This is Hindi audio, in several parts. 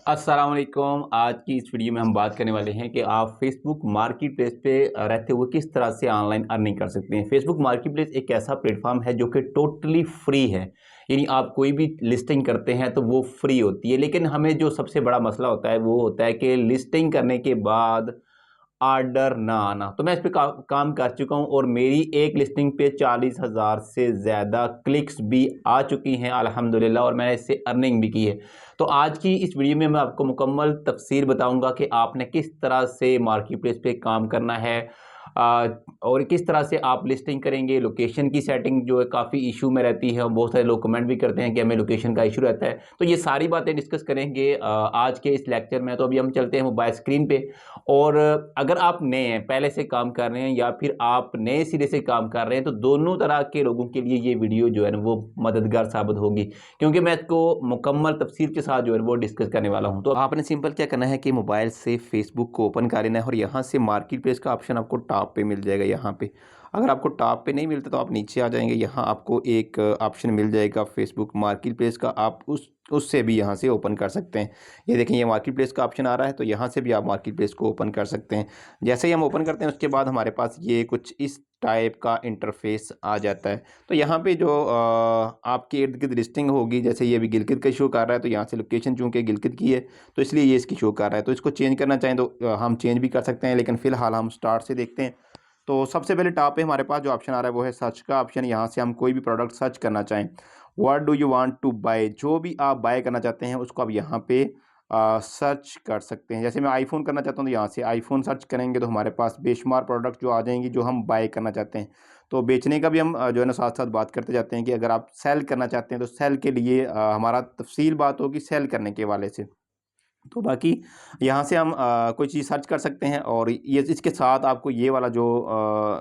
अस्सलाम वालेकुम। आज की इस वीडियो में हम बात करने वाले हैं कि आप फेसबुक मार्केट प्लेस पे रहते हुए किस तरह से ऑनलाइन अर्निंग कर सकते हैं। फेसबुक मार्केट प्लेस एक ऐसा प्लेटफॉर्म है जो कि टोटली फ्री है, यानी आप कोई भी लिस्टिंग करते हैं तो वो फ्री होती है। लेकिन हमें जो सबसे बड़ा मसला होता है वो होता है कि लिस्टिंग करने के बाद ऑर्डर ना आना। तो मैं इस पे काम कर चुका हूँ और मेरी एक लिस्टिंग पे 40,000 से ज़्यादा क्लिक्स भी आ चुकी हैं अल्हम्दुलिल्लाह, और मैंने इससे अर्निंग भी की है। तो आज की इस वीडियो में मैं आपको मुकम्मल तफसीर बताऊंगा कि आपने किस तरह से मार्केट प्लेस पे काम करना है, आ, और किस तरह से आप लिस्टिंग करेंगे। लोकेशन की सेटिंग जो है काफ़ी इशू में रहती है, और बहुत सारे लोग कमेंट भी करते हैं कि हमें लोकेशन का इशू रहता है। तो ये सारी बातें डिस्कस करेंगे आज के इस लेक्चर में। तो अभी हम चलते हैं मोबाइल स्क्रीन पे। और अगर आप नए हैं, पहले से काम कर रहे हैं, या फिर आप नए सिरे से काम कर रहे हैं, तो दोनों तरह के लोगों के लिए ये वीडियो जो है ना वो मददगार साबित होगी, क्योंकि मैं इसको मुकम्मल तफसीर के साथ जो है वो डिस्कस करने वाला हूं। तो आपने सिंपल क्या करना है कि मोबाइल से फेसबुक को ओपन कर लेना है, और यहाँ से मार्केट प्लेस का ऑप्शन आपको टॉप पे मिल जाएगा। यहाँ पे अगर आपको टॉप पे नहीं मिलता तो आप नीचे आ जाएंगे, यहाँ आपको एक ऑप्शन मिल जाएगा फेसबुक मार्केट प्लेस का। आप उससे भी यहाँ से ओपन कर सकते हैं। ये देखें, ये मार्केट प्लेस का ऑप्शन आ रहा है, तो यहाँ से भी आप मार्केट प्लेस को ओपन कर सकते हैं। जैसे ही हम ओपन करते हैं उसके बाद हमारे पास ये कुछ इस टाइप का इंटरफेस आ जाता है। तो यहाँ पे जो आपके इर्द गिर्द लिस्टिंग होगी, जैसे ये अभी गिलगित का शो कर रहा है, तो यहाँ से लोकेशन चूँकि गिलगित की है तो इसलिए ये इसकी शो कर रहा है। तो इसको चेंज करना चाहें तो हम चेंज भी कर सकते हैं, लेकिन फ़िलहाल हम स्टार्ट से देखते हैं। तो सबसे पहले टॉप पे हमारे पास जो ऑप्शन आ रहा है वो है सर्च का ऑप्शन। यहाँ से हम कोई भी प्रोडक्ट सर्च करना चाहें, what do you want to buy, जो भी आप बाय करना चाहते हैं उसको आप यहाँ पे सर्च कर सकते हैं। जैसे मैं आईफोन करना चाहता हूँ तो यहाँ से आईफोन सर्च करेंगे तो हमारे पास बेशुमार प्रोडक्ट जो आ जाएंगी जो हम बाय करना चाहते हैं। तो बेचने का भी हम जो है ना साथ साथ बात करते जाते हैं कि अगर आप सेल करना चाहते हैं तो सेल के लिए हमारा तफसील बात होगी सेल करने के वाले से। तो बाकी यहाँ से हम कोई चीज़ सर्च कर सकते हैं, और ये इसके साथ आपको ये वाला जो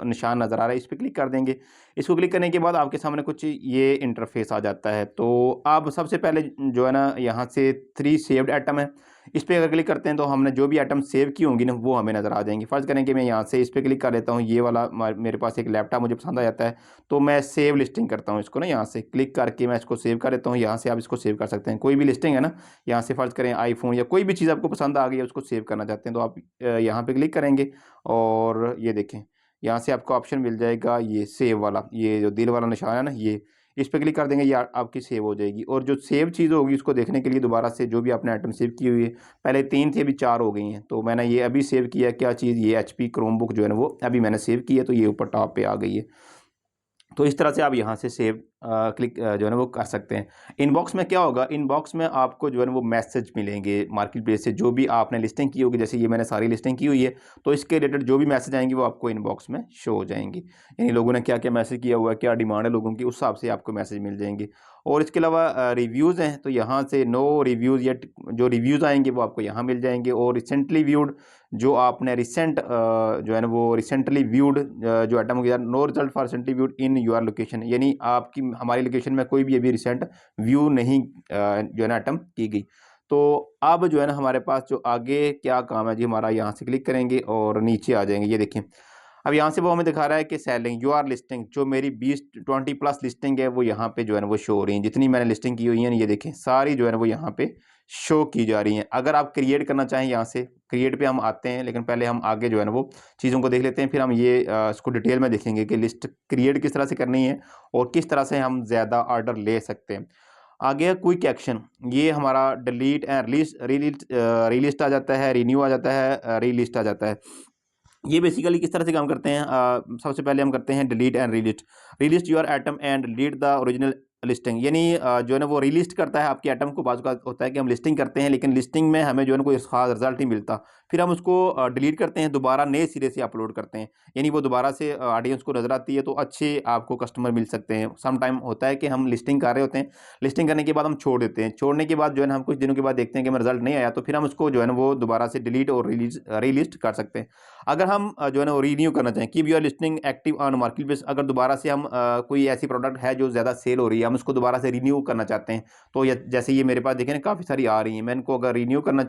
निशान नज़र आ रहा है इस पे क्लिक कर देंगे। इसको क्लिक करने के बाद आपके सामने कुछ ये इंटरफेस आ जाता है। तो आप सबसे पहले जो है ना यहाँ से 3 सेव्ड आइटम है, इस पे अगर क्लिक करते हैं तो हमने जो भी आइटम सेव की होंगी ना वो हमें नज़र आ जाएंगी। फ़र्ज़ करें कि मैं यहाँ से इस पे क्लिक कर लेता हूँ, ये वाला मेरे पास एक लैपटॉप मुझे पसंद आ जाता है, तो मैं सेव लिस्टिंग करता हूँ इसको ना, यहाँ से क्लिक करके मैं इसको सेव कर लेता हूँ। यहाँ से आप इसको सेव कर सकते हैं, कोई भी लिस्टिंग है ना, यहाँ से फ़र्ज़ करें आईफ़ोन या कोई भी चीज़ आपको पसंद आ गई है उसको सेव करना चाहते हैं तो आप यहाँ पे क्लिक करेंगे, और ये देखें यहाँ से आपको ऑप्शन मिल जाएगा ये सेव वाला, ये जो दिल वाला निशान है ना, ये इस पे क्लिक कर देंगे, ये आपकी सेव हो जाएगी। और जो सेव चीज़ होगी उसको देखने के लिए दोबारा से जो भी आपने आइटम सेव की हुई है, पहले 3 थी अभी 4 हो गई हैं, तो मैंने ये अभी सेव किया क्या चीज़, ये एचपी क्रोमबुक जो है ना वो अभी मैंने सेव की है, तो ये ऊपर टॉप पे आ गई है। तो इस तरह से आप यहाँ से सेव क्लिक जो है ना वो कर सकते हैं। इनबॉक्स में क्या होगा, इनबॉक्स में आपको जो है ना वो मैसेज मिलेंगे मार्केट प्लेस से, जो भी आपने लिस्टिंग की होगी, जैसे ये मैंने सारी लिस्टिंग की हुई है तो इसके रिलेटेड जो भी मैसेज आएंगे वो आपको इनबॉक्स में शो हो जाएंगी। यानी लोगों ने क्या क्या मैसेज किया हुआ है, क्या डिमांड है लोगों की, उस हिसाब से आपको मैसेज मिल जाएंगे। और इसके अलावा रिव्यूज़ हैं, तो यहाँ से नो रिव्यूज़ या जो रिव्यूज़ आएंगे वो आपको यहाँ मिल जाएंगे। और रिसेंटली व्यूड, जो आपने रिसेंट जो है ना वो रिसेंटली व्यूड जो आइटम हो गया, no result for recently viewed in your location, यानी आपकी हमारी लोकेशन में कोई भी अभी रिसेंट व्यू नहीं जो है ना आइटम की गई। तो अब जो है ना हमारे पास जो आगे क्या काम है जी हमारा, यहाँ से क्लिक करेंगे और नीचे आ जाएंगे। ये देखें, अब यहाँ से वो हमें दिखा रहा है कि सेलिंग यू आर लिस्टिंग, जो मेरी 20 प्लस लिस्टिंग है वो यहाँ पे जो है ना वो शो हो रही है। जितनी मैंने लिस्टिंग की हुई है ये देखें सारी जो है ना वो यहाँ पे शो की जा रही हैं। अगर आप क्रिएट करना चाहें, यहाँ से क्रिएट पे हम आते हैं, लेकिन पहले हम आगे जो है ना वो चीज़ों को देख लेते हैं, फिर हम ये इसको डिटेल में देखेंगे कि लिस्ट क्रिएट किस तरह से करनी है और किस तरह से हम ज़्यादा ऑर्डर ले सकते हैं। आगे क्विक एक्शन, ये हमारा डिलीट एंड रीलिस्ट आ जाता है, रिन्यू आ जाता है, रीलिस्ट आ जाता है। ये बेसिकली किस तरह से काम करते हैं, सबसे पहले हम करते हैं delete and relist your item and delete the original listing, यानी जो है ना वो रीलिस्ट करता है आपके आइटम को। बाजू का होता है कि हम लिस्टिंग करते हैं लेकिन लिस्टिंग में हमें जो है ना कोई खास रिजल्ट नहीं मिलता, फिर हम उसको डिलीट करते हैं, दोबारा नए सिरे से अपलोड करते हैं, यानी वो दोबारा से ऑडियंस को नजर आती है तो अच्छे आपको कस्टमर मिल सकते हैं। सम टाइम होता है कि हम लिस्टिंग कर रहे होते हैं, लिस्टिंग करने के बाद हम छोड़ देते हैं, छोड़ने के बाद जो है ना हम कुछ दिनों के बाद देखते हैं कि हमें रिजल्ट नहीं आया, तो फिर हम उसको जो है ना वो दोबारा से डिलीट और रीलिस्ट कर सकते हैं। अगर हम जो है ना रिन्यू करना चाहें, keep your listing active on market place, अगर दोबारा से हम कोई ऐसी प्रोडक्ट है जो ज़्यादा सेल हो रही है, हम उसको दोबारा से रिन्यू करना चाहते हैं, तो जैसे ये मेरे पास देखें ना काफ़ी सारी आ रही हैं, मैं इनको अगर रिन्यू करना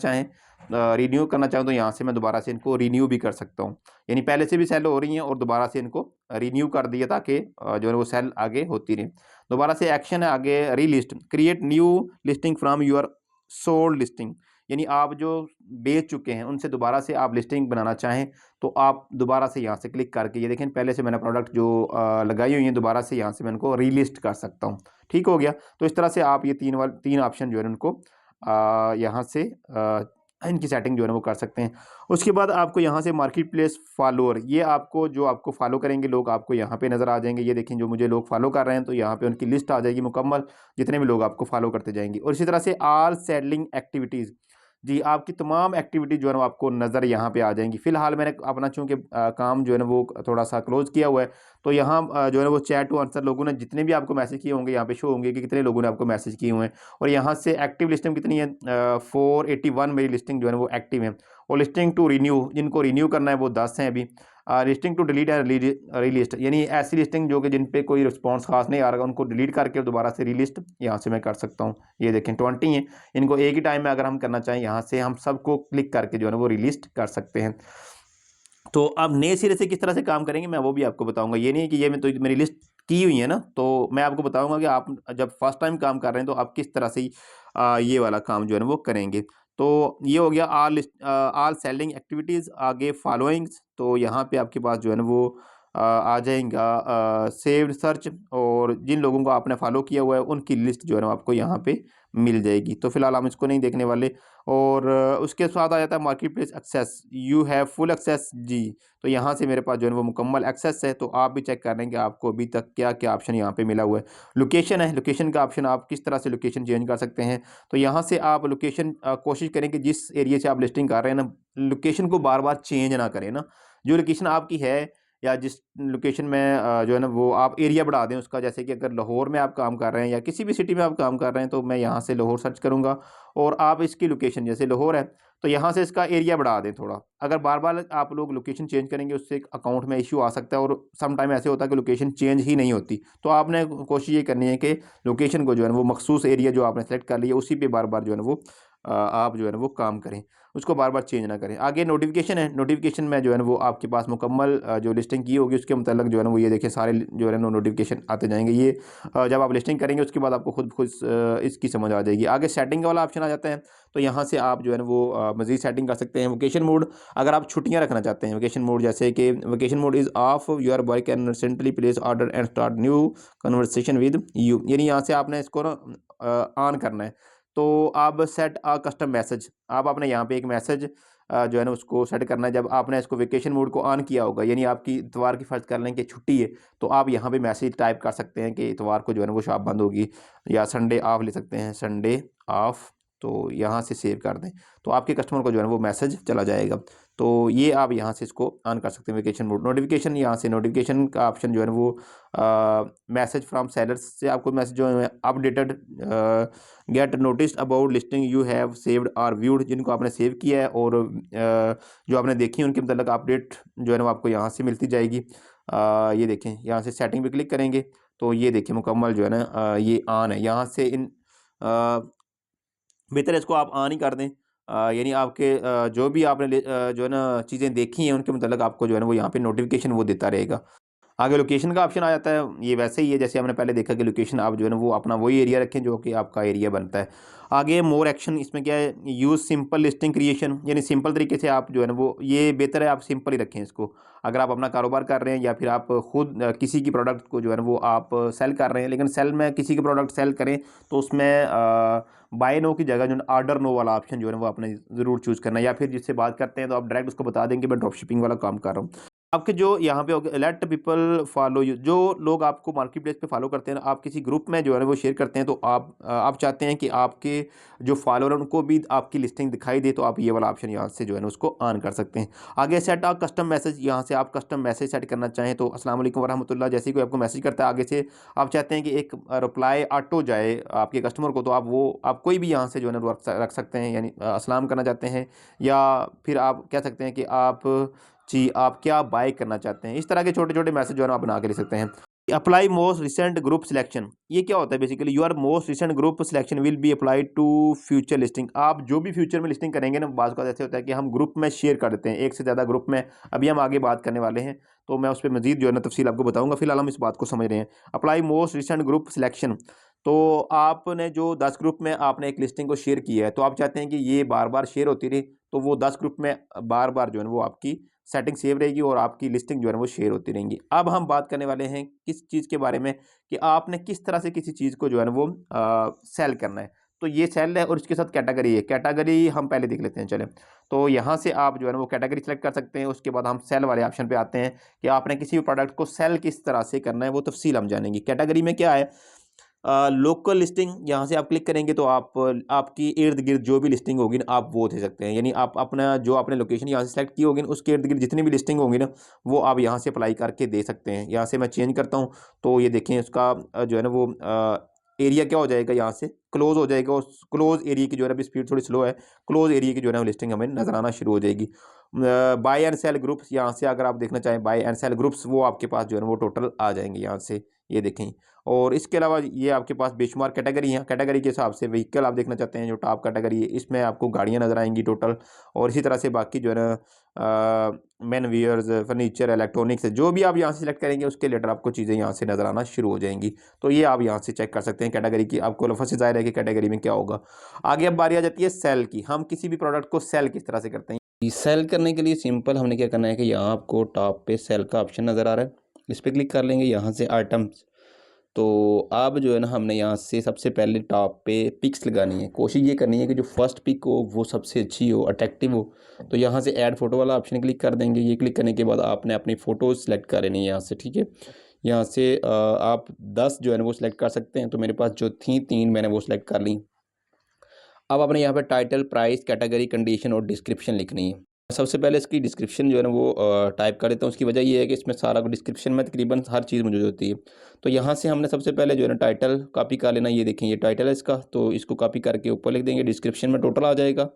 चाहूँ तो यहाँ से मैं दोबारा से इनको रिन्यू भी कर सकता हूँ। यानी पहले से भी सेल हो रही हैं और दोबारा से इनको रिन्यू कर दिया ताकि जो है वो सेल आगे होती रहे। दोबारा से एक्शन है आगे relist, create new listing from your sold listing, यानी आप जो बेच चुके हैं उनसे दोबारा से आप लिस्टिंग बनाना चाहें तो आप दोबारा से यहाँ से क्लिक करके, ये देखें पहले से मैंने प्रोडक्ट जो लगाई हुई है, दोबारा से यहाँ से मैं उनको रीलिस्ट कर सकता हूँ। ठीक हो गया। तो इस तरह से आप ये तीन ऑप्शन जो है उनको यहाँ से इनकी सेटिंग जो है ना वो कर सकते हैं। उसके बाद आपको यहाँ से मार्केट प्लेस फॉलोअर, ये आपको जो आपको फॉलो करेंगे लोग आपको यहाँ पे नज़र आ जाएंगे। ये देखें जो मुझे लोग फॉलो कर रहे हैं तो यहाँ पे उनकी लिस्ट आ जाएगी मुकम्मल, जितने भी लोग आपको फॉलो करते जाएंगे। और इसी तरह से ऑल सेटलिंग एक्टिविटीज़, जी आपकी तमाम एक्टिविटी जो है ना आपको नज़र यहाँ पे आ जाएंगी। फिलहाल मैंने अपना चूँकि काम जो है ना वो थोड़ा सा क्लोज किया हुआ है, तो यहाँ जो है ना वो चैट टू आंसर लोगों ने जितने भी आपको मैसेज किए होंगे यहाँ पे शो होंगे कि कितने लोगों ने आपको मैसेज किए हुए हैं। और यहाँ से एक्टिव लिस्टिंग कितनी है, 481 मेरी लिस्टिंग जो है ना वो एक्टिव है। और लिस्टिंग टू रिन्यू, जिनको रिन्यू करना है वो 10 हैं अभी। लिस्टिंग टू डिलीट एंड रीलिस्ट, यानी ऐसी लिस्टिंग जो कि जिन पे कोई रिस्पॉन्स खास नहीं आ रहा उनको डिलीट करके दोबारा से रीलिस्ट यहाँ से मैं कर सकता हूँ। ये देखें 20 हैं, इनको एक ही टाइम में अगर हम करना चाहें यहाँ से हम सबको क्लिक करके जो है ना वो रिलिस्ट कर सकते हैं। तो अब नए सिरे से किस तरह से काम करेंगे मैं वो भी आपको बताऊंगा। ये नहीं है कि ये मैं तो मेरी लिस्ट की हुई है ना, तो मैं आपको बताऊंगा कि आप जब फर्स्ट टाइम काम कर रहे हैं तो आप किस तरह से ये वाला काम जो है ना वो करेंगे। तो ये हो गया ऑल सेलिंग एक्टिविटीज़। आगे फॉलोइंग्स, तो यहाँ पे आपके पास जो है ना वो आ जाएगा सेव्ड सर्च, और जिन लोगों को आपने फॉलो किया हुआ है उनकी लिस्ट जो है ना आपको यहाँ पे मिल जाएगी। तो फिलहाल हम इसको नहीं देखने वाले। और उसके साथ आ जाता है marketplace access, you have full access जी। तो यहाँ से मेरे पास जो है वो मुकम्मल एक्सेस है। तो आप भी चेक कर रहे हैं कि आपको अभी तक क्या क्या ऑप्शन यहाँ पे मिला हुआ है। लोकेशन है, लोकेशन का ऑप्शन, आप किस तरह से लोकेशन चेंज कर सकते हैं। तो यहाँ से आप लोकेशन कोशिश करें कि जिस एरिया से आप लिस्टिंग कर रहे हैं ना, लोकेशन को बार बार चेंज ना करें ना। जो लोकेशन आपकी है या जिस लोकेशन में जो है ना वो आप एरिया बढ़ा दें उसका। जैसे कि अगर लाहौर में आप काम कर रहे हैं या किसी भी सिटी में आप काम कर रहे हैं तो मैं यहाँ से लाहौर सर्च करूँगा, और आप इसकी लोकेशन जैसे लाहौर है तो यहाँ से इसका एरिया बढ़ा दें थोड़ा। अगर बार बार आप लोग लोकेशन चेंज करेंगे उससे अकाउंट में इश्यू आ सकता है, और सम टाइम ऐसे होता है कि लोकेशन चेंज ही नहीं होती। तो आपने कोशिश ये करनी है कि लोकेशन को जो है ना वो मखसूस एरिया जो आपने सेलेक्ट कर लिया उसी पे बार बार जो है ना वो आप जो है ना वो काम करें, उसको बार बार चेंज ना करें। आगे नोटिफिकेशन है, नोटिफिकेशन में जो है ना वो आपके पास मुकम्मल जो लिस्टिंग की होगी उसके मतलब जो है ना वो ये देखिए सारे जो है ना नोटिफिकेशन आते जाएंगे। ये जब आप लिस्टिंग करेंगे उसके बाद आपको खुद इसकी समझ आ जाएगी। आगे सेटिंग वाला ऑप्शन आ जाता है, तो यहाँ से आप जो है ना वो मज़ीद सेटिंग कर सकते हैं। वोकेशन मोड, अगर आप छुट्टियाँ रखना चाहते हैं, वोकेशन मोड जैसे कि vacation mode is off, your work can recently place order and start new conversation with you, यानी यहाँ से आपने इसको ना ऑन करना है। तो आप सेट अ कस्टम मैसेज, आप आपने यहाँ पे एक मैसेज जो है ना उसको सेट करना है। जब आपने इसको वेकेशन मोड को ऑन किया होगा, यानी आपकी इतवार की फ़र्ज़ कर लें कि छुट्टी है, तो आप यहाँ पे मैसेज टाइप कर सकते हैं कि इतवार को जो है ना वो शॉप बंद होगी, या संडे ऑफ ले सकते हैं, संडे ऑफ। तो यहाँ से सेव कर दें तो आपके कस्टमर को जो है ना वो मैसेज चला जाएगा। तो ये आप यहाँ से इसको ऑन कर सकते हैं वेकेशन मोड। नोटिफिकेशन, यहाँ से नोटिफिकेशन का ऑप्शन जो है ना वो मैसेज फ्रॉम सेलर्स से आपको मैसेज जो है updated get notice about listing you have saved और व्यूड, जिनको आपने सेव किया है और जो आपने देखी है उनके मतलब अपडेट जो है ना वो आपको यहाँ से मिलती जाएगी। ये देखें यहाँ से सेटिंग पे क्लिक करेंगे तो ये देखिए मुकम्मल जो है ना ये ऑन है। यहाँ से इन बेहतर है इसको आप ऑन ही कर दें। यानी आपके जो भी आपने जो है ना चीज़ें देखी हैं उनके मतलब आपको जो है ना वो यहाँ पे नोटिफिकेशन वो देता रहेगा। आगे लोकेशन का ऑप्शन आ जाता है, ये वैसे ही है जैसे हमने पहले देखा कि लोकेशन आप जो है ना वो अपना वही एरिया रखें जो कि आपका एरिया बनता है। आगे मोर एक्शन, इसमें क्या है, यूज़ सिंपल लिस्टिंग क्रिएशन, यानी सिंपल तरीके से आप जो है ना वो ये बेहतर है आप सिंपल ही रखें इसको। अगर आप अपना कारोबार कर रहे हैं या फिर आप खुद किसी की प्रोडक्ट को जो है ना वो आप सेल कर रहे हैं, लेकिन सेल में किसी के प्रोडक्ट सेल करें तो उसमें बाय नो की जगह जो ऑर्डर नो वाला ऑप्शन जो है ना वो आपने ज़रूर चूज़ करना है। या फिर जिससे बात करते हैं तो आप डायरेक्ट उसको बता देंगे मैं ड्रॉप शिपिंग वाला काम कर रहा हूँ। आपके जो यहाँ पे हो गया लेट पीपल फॉलो यू, जो लोग आपको मार्केट प्लेस पे फॉलो करते हैं, आप किसी ग्रुप में जो है ना वो शेयर करते हैं, तो आप चाहते हैं कि आपके जो फॉलोअर हैं उनको भी आपकी लिस्टिंग दिखाई दे, तो आप ये वाला ऑप्शन यहाँ से जो है ना उसको ऑन कर सकते हैं। आगे सेट आ कस्टम मैसेज, यहाँ से आप कस्टम मैसेज सेट करना चाहें तो अस्सलाम वालेकुम वरहमतुल्लाह जैसे कोई आपको मैसेज करता है आगे से आप चाहते हैं कि एक रिप्लाई ऑटो जाए आपके कस्टमर को, तो आप कोई भी यहाँ से जो है ना रख सकते हैं। यानी अस्सलाम करना चाहते हैं, या फिर आप कह सकते हैं कि आप क्या बाय करना चाहते हैं। इस तरह के छोटे छोटे मैसेज जो है ना आप बना के लिख सकते हैं। Apply most recent group selection, ये क्या होता है basically, your most recent group selection will be applied to future listing. आप जो भी फ्यूचर में लिस्टिंग करेंगे ना, बात का ऐसे होता है कि हम ग्रुप में शेयर कर देते हैं एक से ज़्यादा ग्रुप में, अभी हम आगे बात करने वाले हैं तो मैं उस पर मजीद जो है ना तफसील आपको बताऊंगा। फिलहाल हम इस बात को समझ रहे हैं। Apply most recent group selection, तो आपने जो 10 ग्रुप में आपने एक लिस्टिंग को शेयर किया है, तो आप चाहते हैं कि ये बार बार शेयर होती रहे, तो वो 10 ग्रुप में बार बार जो है वो आपकी सेटिंग सेव रहेगी और आपकी लिस्टिंग जो है वो शेयर होती रहेंगी। अब हम बात करने वाले हैं किस चीज़ के बारे में कि आपने किस तरह से किसी चीज़ को जो है ना वो सेल करना है। तो ये सेल है और इसके साथ कैटेगरी है। कैटेगरी हम पहले देख लेते हैं चलें। तो यहाँ से आप जो है ना वो कैटेगरी सेलेक्ट कर सकते हैं। उसके बाद हम सेल वाले ऑप्शन पे आते हैं कि आपने किसी भी प्रोडक्ट को सेल किस तरह से करना है, वो तफसील हम जानेंगे। कैटेगरी में क्या है, लोकल लिस्टिंग, यहाँ से आप क्लिक करेंगे तो आप आपकी इर्द गिर्द जो भी लिस्टिंग होगी ना आप वो दे सकते हैं। यानी आप अपना जो आपने लोकेशन यहाँ से सेलेक्ट की होगी ना उसके इर्द गिर्द जितनी भी लिस्टिंग होगी ना वो आप यहाँ से अप्लाई करके दे सकते हैं। यहाँ से मैं चेंज करता हूँ तो ये देखें उसका जो है ना वो एरिया क्या हो जाएगा, यहाँ से क्लोज हो जाएगा। उस क्लोज एरिया की जो है ना अभी स्पीड थोड़ी स्लो है, क्लोज एरिया की जो है ना लिस्टिंग हमें नजर आना शुरू हो जाएगी। बाय एंड सेल ग्रुप्स, यहाँ से अगर आप देखना चाहें बाय एंड सेल ग्रुप्स वो आपके पास जो है ना वो टोटल आ जाएंगे यहाँ से, ये देखें। और इसके अलावा ये आपके पास बेशुमार कैटेगरी है। कैटेगरी के हिसाब से व्हीकल आप देखना चाहते हैं, जो टॉप कैटेगरी है इसमें आपको गाड़ियाँ नजर आएंगी टोटल। और इसी तरह से बाकी जो है ना मेन वियर्स, फर्नीचर, इलेक्ट्रॉनिक्स, जो भी आप यहाँ से सिलेक्ट करेंगे उसके रिलेटेड आपको चीज़ें यहाँ से नजर आना शुरू हो जाएंगी। तो ये आप यहाँ से चेक कर सकते हैं कैटेगरी की, आपको लफ्ज़ से ज़ाहिर है कि कैटेगरी में क्या होगा। आगे अब बारी आ जाती है सेल की। हम किसी भी प्रोडक्ट को सेल किस तरह से करते हैं। सेल करने के लिए सिंपल हमने क्या करना है कि यहाँ आपको टॉप पे सेल का ऑप्शन नज़र आ रहा है, इस पर क्लिक कर लेंगे। यहाँ से आइटम्स, तो अब जो है ना हमने यहाँ से सबसे पहले टॉप पे पिक्स लगानी है। कोशिश ये करनी है कि जो फर्स्ट पिक हो वो सबसे अच्छी हो, अट्रैक्टिव हो। तो यहाँ से ऐड फोटो वाला ऑप्शन क्लिक कर देंगे। ये क्लिक करने के बाद आपने अपनी फ़ोटोज़ सेलेक्ट कर लेनी है यहाँ से, ठीक है। यहाँ से आप 10 जो है ना वो सिलेक्ट कर सकते हैं। तो मेरे पास जो थी 3 मैंने वो सिलेक्ट कर ली। अब आपने यहाँ पे टाइटल, प्राइस, कैटेगरी, कंडीशन और डिस्क्रिप्शन लिखनी है। सबसे पहले इसकी डिस्क्रिप्शन जो है ना वो टाइप कर देता हूँ। उसकी वजह ये है कि इसमें सारा डिस्क्रिप्शन में तकरीबन हर चीज़ मौजूद होती है। तो यहाँ से हमने सबसे पहले जो है ना टाइटल कॉपी कर लेना। ये देखें ये टाइटल है इसका, तो इसको कॉपी करके ऊपर लिख देंगे, डिस्क्रिप्शन में टोटल आ जाएगा।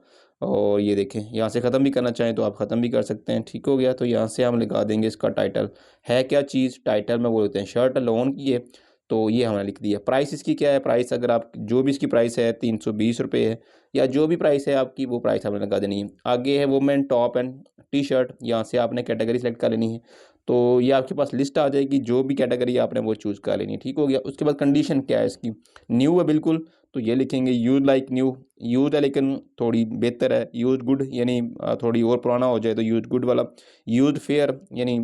और ये देखें यहाँ से ख़त्म भी करना चाहें तो आप ख़त्म भी कर सकते हैं। ठीक हो गया। तो यहाँ से हम लिखा देंगे इसका टाइटल है क्या चीज़, टाइटल में बोलते हैं शर्ट लोन की है, तो ये हमने लिख दिया। प्राइस इसकी क्या है, प्राइस अगर आप जो भी इसकी प्राइस है 320 रुपये है या जो भी प्राइस है आपकी वो प्राइस आपने लगा देनी है। आगे है women top and T shirt, यहाँ से आपने कैटेगरी सेलेक्ट कर लेनी है। तो ये आपके पास लिस्ट आ जाएगी, जो भी कैटेगरी आपने वो चूज़ कर लेनी है। ठीक हो गया। उसके बाद कंडीशन क्या है इसकी, न्यू है बिल्कुल, तो ये लिखेंगे यूज लाइक न्यू। यूज है लेकिन थोड़ी बेहतर है, यूज गुड यानी थोड़ी और पुराना हो जाए तो यूज गुड वाला। यूज फेयर यानी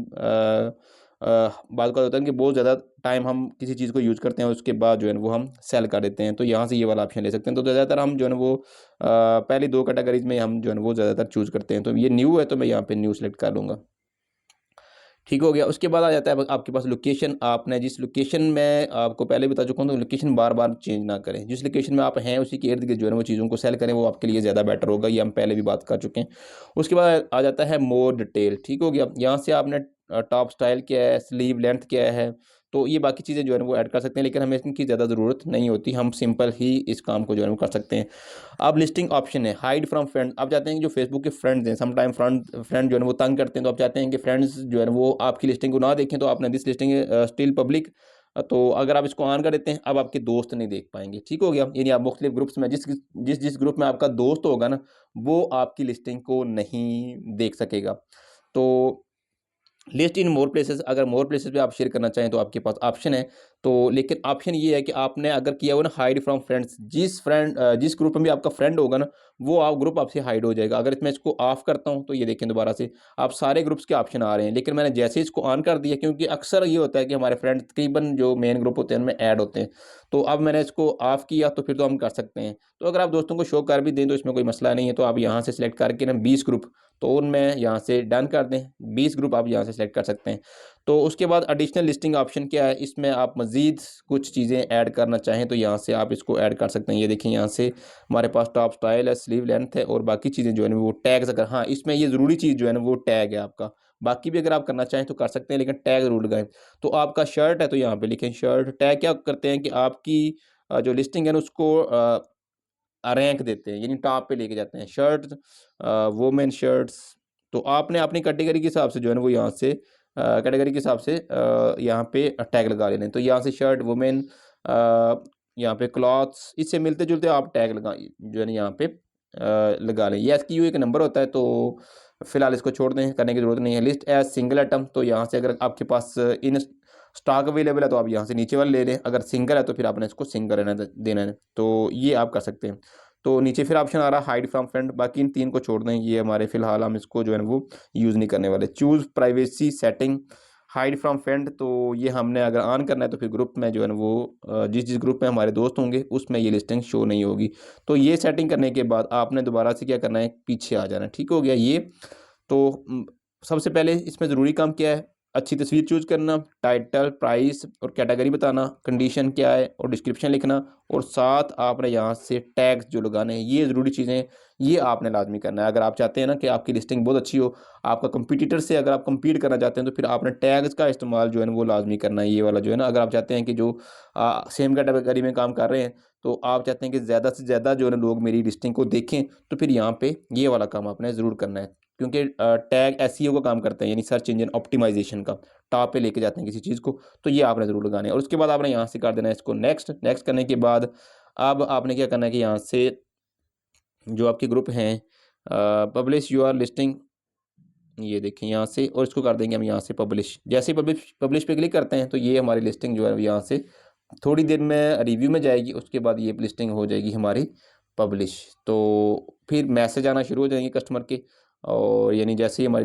बात का होता है कि बहुत ज़्यादा टाइम हम किसी चीज़ को यूज़ करते हैं उसके बाद जो है वो हम सेल कर देते हैं, तो यहाँ से ये वाला ऑप्शन ले सकते हैं। तो ज़्यादातर हम जो है वो पहली 2 कैटेगरीज में हम जो है वो ज़्यादातर चूज़ करते हैं। तो ये न्यू है तो मैं यहाँ पे न्यू सेलेक्ट कर लूँगा। ठीक हो गया। उसके बाद आ जाता है आपके पास लोकेशन। आपने जिस लोकेशन में आपको पहले बता चुका हूँ तो लोकेशन बार बार चेंज ना करें। जिस लोकेशन में आप हैं उसी के इर्द गिर्द जो है वो चीज़ों को सेल करें, वो आपके लिए ज़्यादा बेटर होगा। ये हम पहले भी बात कर चुके हैं। उसके बाद आ जाता है मोर डिटेल। ठीक हो गया। यहाँ से आपने टॉप स्टाइल क्या है, स्लीव लेंथ क्या है, तो ये बाकी चीज़ें जो है वो ऐड कर सकते हैं, लेकिन हमें इनकी ज़्यादा ज़रूरत नहीं होती। हम सिंपल ही इस काम को जो है वो कर सकते हैं। अब लिस्टिंग ऑप्शन है हाइड फ्रॉम फ्रेंड। आप चाहते हैं कि जो फेसबुक के फ्रेंड्स हैं, समटाइम फ्रेंड जो है वो तंग करते हैं, तो आप चाहते हैं कि फ्रेंड्स जो है वो आपकी लिस्टिंग को ना देखें, तो आपने दिस लिस्टिंग स्टिल पब्लिक, तो अगर आप इसको ऑन कर देते हैं अब आपके दोस्त नहीं देख पाएंगे। ठीक हो गया। यानी आप मुख्तलिफ ग्रुप्स में जिस जिस जिस ग्रुप में आपका दोस्त होगा ना वो आपकी लिस्टिंग को नहीं देख सकेगा। तो लिस्ट इन मोर प्लेसेस, अगर मोर प्लेसेस पे आप शेयर करना चाहें तो आपके पास ऑप्शन है। तो लेकिन ऑप्शन ये है कि आपने अगर किया हुआ ना हाइड फ्रॉम फ्रेंड्स, जिस ग्रुप में भी आपका फ्रेंड होगा ना वो आप ग्रुप आपसे हाइड हो जाएगा। अगर मैं इसको ऑफ करता हूं तो ये देखें दोबारा से आप सारे ग्रुप्स के ऑप्शन आ रहे हैं, लेकिन मैंने जैसे इसको ऑन कर दिया, क्योंकि अक्सर ये होता है कि हमारे फ्रेंड तकरीबन जो मेन ग्रुप होते हैं उनमें ऐड होते हैं। तो अब मैंने इसको ऑफ किया तो फिर तो हम कर सकते हैं। तो अगर आप दोस्तों को शो कर भी दें तो इसमें कोई मसला नहीं है। तो आप यहाँ से सिलेक्ट करके ना 20 ग्रुप, तो उनमें यहाँ से डन कर दें, 20 ग्रुप आप यहाँ से सिलेक्ट कर सकते हैं। तो उसके बाद एडिशनल लिस्टिंग ऑप्शन क्या है, इसमें आप मज़ीद कुछ चीज़ें ऐड करना चाहें तो यहाँ से आप इसको ऐड कर सकते हैं। ये देखिए यहाँ से हमारे पास टॉप स्टाइल है, स्लीव लेंथ है और बाकी चीज़ें जो है ना वो टैग्स, अगर हाँ इसमें ये ज़रूरी चीज़ जो है ना वो टैग है आपका। बाकी भी अगर आप करना चाहें तो कर सकते हैं, लेकिन टैग ज़रूर लगाएं। तो आपका शर्ट है तो यहाँ पे लिखें शर्ट। टैग क्या करते हैं कि आपकी जो लिस्टिंग है ना उसको रैंक देते हैं, यानी टॉप पे लेके जाते हैं। शर्ट्स, वुमेन शर्ट्स, तो आपने अपनी कैटेगरी के हिसाब से जो है ना वो यहाँ से कैटेगरी के हिसाब से यहाँ पे टैग लगा लेने। तो यहाँ से शर्ट, वुमेन, यहाँ पे क्लॉथ्स, इससे मिलते जुलते आप टैग लगा जो है ना यहाँ पे लगा लें। ये SKU एक नंबर होता है, तो फिलहाल इसको छोड़ दें, करने की ज़रूरत नहीं है। लिस्ट एज सिंगल आइटम, तो यहाँ से अगर आपके पास इन स्टॉक अवेलेबल है तो आप यहाँ से नीचे वाले ले लें, अगर सिंगल है तो फिर आपने इसको सिंगल रहना देना है, तो ये आप कर सकते हैं। तो नीचे फिर ऑप्शन आ रहा है हाइड फ्रॉम फ्रेंड, बाकी इन 3 को छोड़ दें, ये हमारे फिलहाल हम इसको जो है ना वो यूज़ नहीं करने वाले। Choose privacy setting hide from friend, तो ये हमने अगर ऑन करना है तो फिर ग्रुप में जो है ना वो जिस जिस ग्रुप में हमारे दोस्त होंगे उसमें ये लिस्टिंग शो नहीं होगी। तो ये सेटिंग करने के बाद आपने दोबारा से क्या करना है, पीछे आ जाना है। ठीक हो गया ये। तो सबसे पहले इसमें ज़रूरी काम क्या है, अच्छी तस्वीर चूज़ करना, टाइटल, प्राइस और कैटेगरी बताना, कंडीशन क्या है और डिस्क्रिप्शन लिखना, और साथ आपने यहाँ से टैग्स जो लगाने हैं, ये ज़रूरी चीज़ें ये आपने लाजमी करना है। अगर आप चाहते हैं ना कि आपकी लिस्टिंग बहुत अच्छी हो, आपका कंपटीटर से अगर आप कम्पीट करना चाहते हैं, तो फिर आपने टैग्स का इस्तेमाल जो है ना वो लाजमी करना है। ये वाला जो है ना, अगर आप चाहते हैं कि जो सेम कैटेगरी में काम कर रहे हैं, तो आप चाहते हैं कि ज़्यादा से ज़्यादा जो है ना लोग मेरी लिस्टिंग को देखें, तो फिर यहाँ पे ये वाला काम आपने ज़रूर करना है, क्योंकि टैग एसईओ का काम करते हैं, यानी सर्च इंजन ऑप्टिमाइजेशन का, टॉप पे लेके जाते हैं किसी चीज़ को। तो ये आपने ज़रूर लगाने हैं, और उसके बाद आपने यहाँ से कर देना है इसको नेक्स्ट। नेक्स्ट करने के बाद अब आपने क्या करना है कि यहाँ से जो आपके ग्रुप हैं, पब्लिश योर लिस्टिंग, ये देखें यहाँ से, और इसको कर देंगे हम यहाँ से पब्लिश। जैसे ही पब्लिश पब्लिश पे क्लिक करते हैं तो ये हमारी लिस्टिंग जो है यहाँ से थोड़ी देर में रिव्यू में जाएगी, उसके बाद ये लिस्टिंग हो जाएगी हमारी पब्लिश। तो फिर मैसेज आना शुरू हो जाएंगे कस्टमर के, और यानी जैसे ही हमारी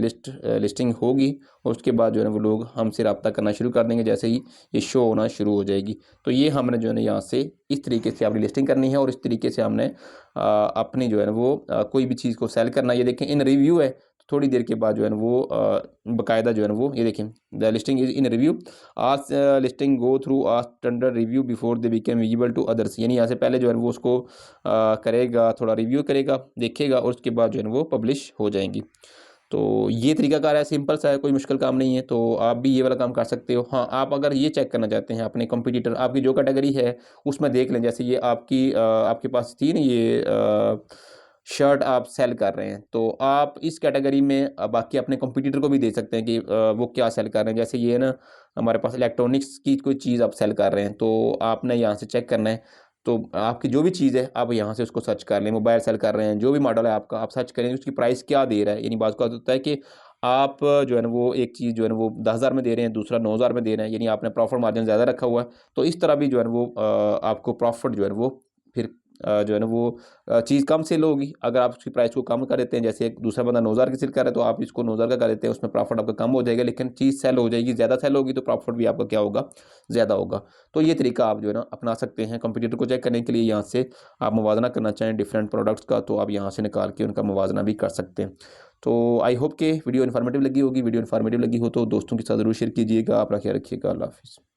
लिस्टिंग होगी, और उसके बाद जो है ना वो लोग हमसे रब्ता करना शुरू कर देंगे जैसे ही ये शो होना शुरू हो जाएगी। तो ये हमने जो है ना यहाँ से इस तरीके से अपनी लिस्टिंग करनी है, और इस तरीके से हमने अपनी जो है ना वो कोई भी चीज़ को सेल करना है। ये देखें इन रिव्यू है, थोड़ी देर के बाद जो है ना वो बाकायदा जो है ना वो ये देखें the listing is in review, आज listing go through a standard review before they become visible to others, यानी यहाँ से पहले जो है वो उसको करेगा, थोड़ा रिव्यू करेगा, देखेगा, और उसके बाद जो है ना वो पब्लिश हो जाएंगी। तो ये तरीकाकार है, सिंपल सा है, कोई मुश्किल काम नहीं है। तो आप भी ये वाला काम कर सकते हो। हाँ, आप अगर ये चेक करना चाहते हैं अपने कंपटीटर, आपकी जो कैटेगरी है उसमें देख लें, जैसे ये आपकी आपके पास थी ना ये शर्ट आप सेल कर रहे हैं, तो आप इस कैटेगरी में बाकी अपने कंपटीटर को भी दे सकते हैं कि वो क्या सेल कर रहे हैं। जैसे ये ना हमारे पास इलेक्ट्रॉनिक्स की कोई चीज़ आप सेल कर रहे हैं, तो आपने यहाँ से चेक करना है। तो आपकी जो भी चीज़ है आप यहाँ से उसको सर्च कर लें, मोबाइल सेल कर रहे हैं, जो भी मॉडल है आपका, आप सर्च करें उसकी प्राइस क्या दे रहा है। यानी बात का होता है कि आप जो है ना वो एक चीज़ जो है ना वो 10,000 में दे रहे हैं, दूसरा 9,000 में दे रहे हैं, यानी आपने प्रॉफिट मार्जिन ज़्यादा रखा हुआ है। तो इस तरह भी जो है ना वो आपको प्रॉफिट जो है ना वो फिर जो है ना वो चीज़ कम सेल होगी। अगर आप उसकी प्राइस को कम कर देते हैं, जैसे एक दूसरा बंदा 9,000 की सेल कर रहा है, तो आप इसको 9,000 का कर देते हैं, उसमें प्रॉफिट आपका कम हो जाएगा, लेकिन चीज़ सेल हो जाएगी, ज़्यादा सेल होगी, तो प्रॉफिट भी आपका क्या होगा, ज़्यादा होगा। तो ये तरीका आप जो है ना अपना सकते हैं कंपटीटर को चेक करने के लिए। यहाँ से आप मुवाज़ना करना चाहें डिफरेंट प्रोडक्ट्स का, तो आप यहाँ से निकाल के उनका मुवाज़ना भी कर सकते हैं। तो आई होप कि वीडियो इन्फॉर्मेटिव लगी होगी। वीडियो इन्फॉर्मेटिव लगी हो तो दोस्तों के साथ ज़रूर शेयर कीजिएगा। अपना ख्याल रखिएगा। अल्लाह हाफ़िज़।